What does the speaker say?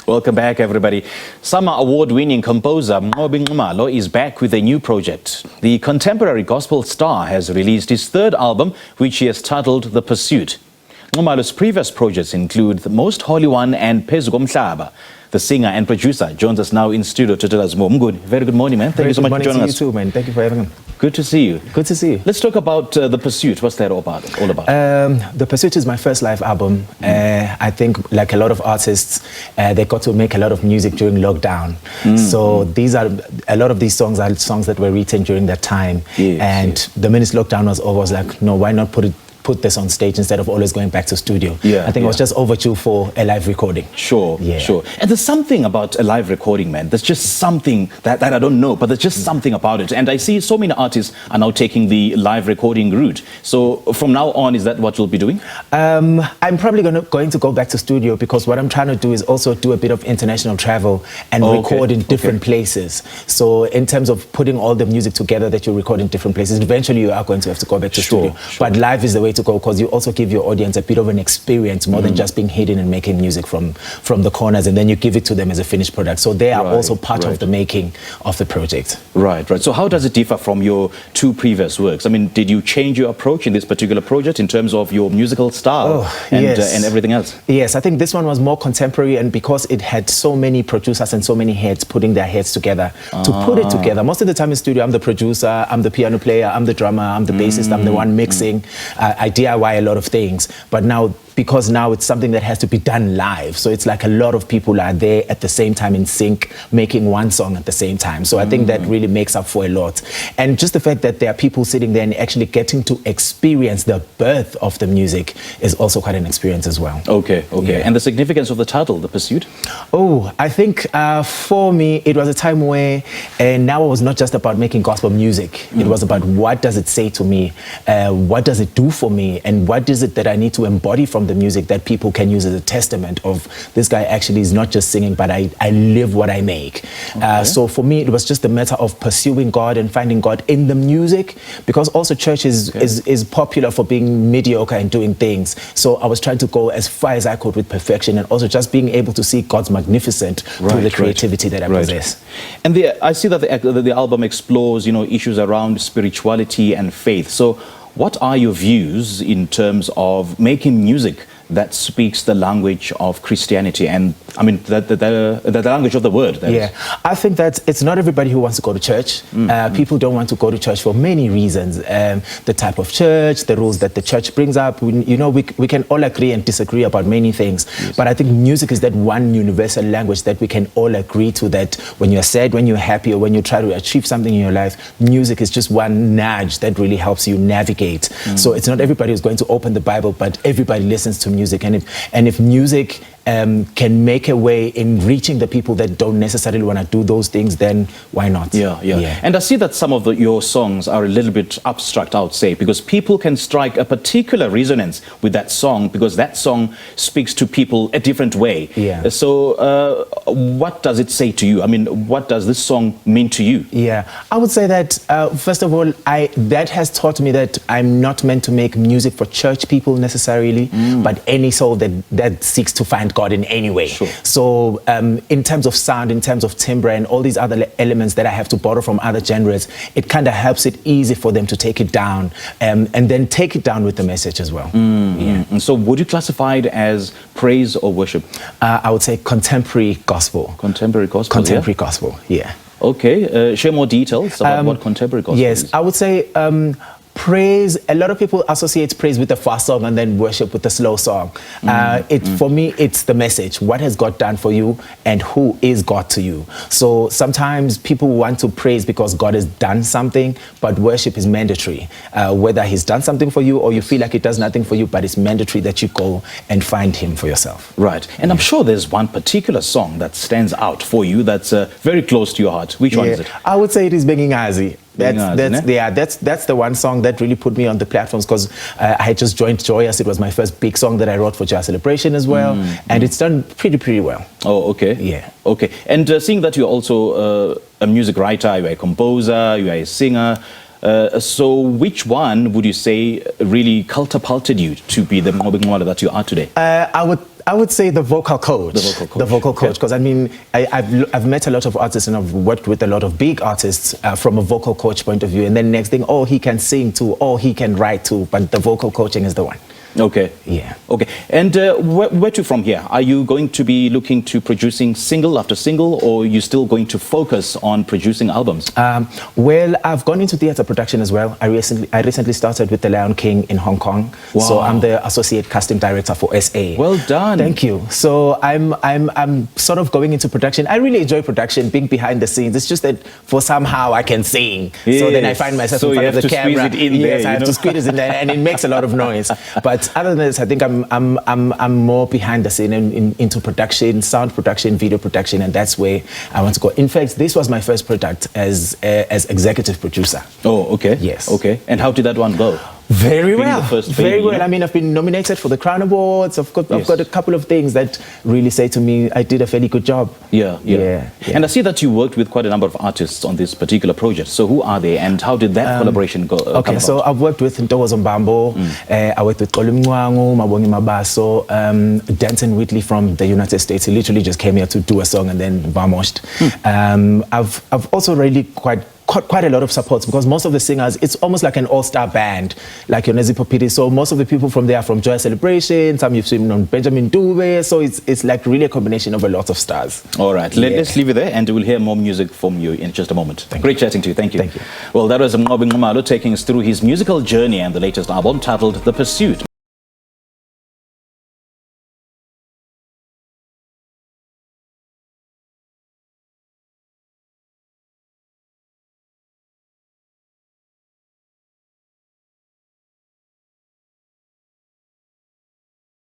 Welcome back, everybody. Summer award-winning composer Mnqobi Nxumalo is back with a new project. The contemporary gospel star has released his third album, which he has titled The Pursuit. Nxumalo's previous projects include The Most Holy One and Phezu Komhlaba. The singer and producer joins us now in studio to tell us more. Very good morning, man. Thank you so much for joining us. Good morning to you too, man. Thank you for having me. Good to see you. Good to see you. Let's talk about The Pursuit. What's that all about? The Pursuit is my first live album. I think, like a lot of artists, they got to make a lot of music during lockdown. So a lot of these songs are songs that were written during that time. Yes. The minute lockdown was over, I was like, no, why not put this on stage instead of always going back to studio. I think it was just overdue for a live recording. Sure. And there's something about a live recording, man. There's just something that I don't know, but there's just something about it. And I see so many artists are now taking the live recording route. So from now on, is that what you'll be doing? I'm probably going to go back to studio, because what I'm trying to do is also do a bit of international travel and record in different places. So in terms of putting all the music together that you record in different places, eventually you are going to have to go back to studio. But live is the way to go, because you also give your audience a bit of an experience more than just being hidden and making music from the corners, and then you give it to them as a finished product. So they are also part of the making of the project. Right. So how does it differ from your two previous works? I mean, did you change your approach in this particular project in terms of your musical style and everything else? Yes, I think this one was more contemporary, and because it had so many producers and so many heads putting their heads together to put it together. Most of the time in studio, I'm the producer, I'm the piano player, I'm the drummer, I'm the bassist, I'm the one mixing. I DIY a lot of things, but now, because now it's something that has to be done live, so it's like a lot of people are there at the same time in sync, making one song at the same time. So I think that really makes up for a lot. And just the fact that there are people sitting there and actually getting to experience the birth of the music is also quite an experience as well. And the significance of the title, The Pursuit? I think for me, it was a time where now it was not just about making gospel music. It was about, what does it say to me? What does it do for me? And what is it that I need to embody from the music that people can use as a testament of, this guy actually is not just singing, but I live what I make. So for me, it was just a matter of pursuing God and finding God in the music, because also church is popular for being mediocre and doing things. So I was trying to go as far as I could with perfection, and also just being able to see God's magnificent through the creativity that I possess. And I see that the album explores, issues around spirituality and faith. So what are your views in terms of making music that speaks the language of Christianity, and I mean the language of the word? I think that it's not everybody who wants to go to church. People don't want to go to church for many reasons. The type of church, the rules that the church brings up. We can all agree and disagree about many things. But I think music is that one universal language that we can all agree to, that when you're sad, when you're happy, or when you try to achieve something in your life, music is just one nudge that really helps you navigate. So it's not everybody who's going to open the Bible, but everybody listens to music. And if music can make a way in reaching the people that don't necessarily want to do those things, then why not? And I see that some of your songs are a little bit abstract, I would say, because people can strike a particular resonance with that song, because that song speaks to people a different way. So what does it say to you? I mean, what does this song mean to you? I would say that first of all, that has taught me that I'm not meant to make music for church people necessarily, but any soul that seeks to find God in any way. So in terms of sound, in terms of timbre, and all these other elements that I have to borrow from other genres, it kind of helps it easy for them to take it down, and then take it down with the message as well. And so would you classify it as praise or worship? I would say contemporary gospel. Contemporary gospel? Contemporary gospel, Share more details about what contemporary gospel is. I would say praise, a lot of people associate praise with the fast song and then worship with the slow song. For me, it's the message. What has God done for you, and who is God to you? So sometimes people want to praise because God has done something, but worship is mandatory. Whether he's done something for you or you feel like he does nothing for you, but it's mandatory that you go and find him for yourself. And I'm sure there's one particular song that stands out for you that's very close to your heart. Which one is it? I would say it is Mnqobi. That's the one song that really put me on the platforms, because I had just joined Joyous. It was my first big song that I wrote for Joy Celebration as well, and it's done pretty well. And seeing that you're also a music writer, you're a composer, you're a singer, so which one would you say really catapulted you to be the Mnqobi Nxumalo that you are today? I would say the vocal coach. The vocal coach. The vocal coach, because I mean, I've met a lot of artists and I've worked with a lot of big artists from a vocal coach point of view. And then next thing, oh, he can sing too, oh, he can write too, but the vocal coaching is the one. Okay. Yeah. Okay. And where to from here? Are you going to be looking to producing single after single, or are you still going to focus on producing albums? Well, I've gone into theatre production as well. I recently started with The Lion King in Hong Kong. Wow. So I'm the associate casting director for SA. Well done. Thank you. So I'm sort of going into production. I really enjoy production, being behind the scenes. It's just that for somehow I can sing. Yes. So then I find myself in front of the camera. So you have to squeeze it in there. Yes, I have to squeeze it in there, and it makes a lot of noise. But other than this, I think I'm more behind the scene and into production, sound production, video production, and that's where I want to go. In fact, this was my first product as executive producer. Oh, okay. Yes. Okay. And how did that one go? Very Being well. the first Very baby, well. you know? I mean, I've been nominated for the Crown Awards. I've got a couple of things that really say to me I did a fairly good job. Yeah. Yeah. And I see that you worked with quite a number of artists on this particular project. So who are they, and how did that collaboration go? Okay, so I've worked with Mnqobi Nxumalo, I worked with Mnqobi Nxumalo, Mabaso, Denton Whitley from the United States. He literally just came here to do a song and then vamoshed. I've also really quite a lot of support, because most of the singers, it's almost like an all-star band, like Yonezi Popiri. So most of the people from there are from Joy Celebration, some you've seen on Benjamin Dube. So it's like really a combination of a lot of stars. All right, let's leave it there, and we'll hear more music from you in just a moment. Great chatting to you. Thank you. Thank you. Well, that was Mnqobi Nxumalo taking us through his musical journey and the latest album titled The Pursuit.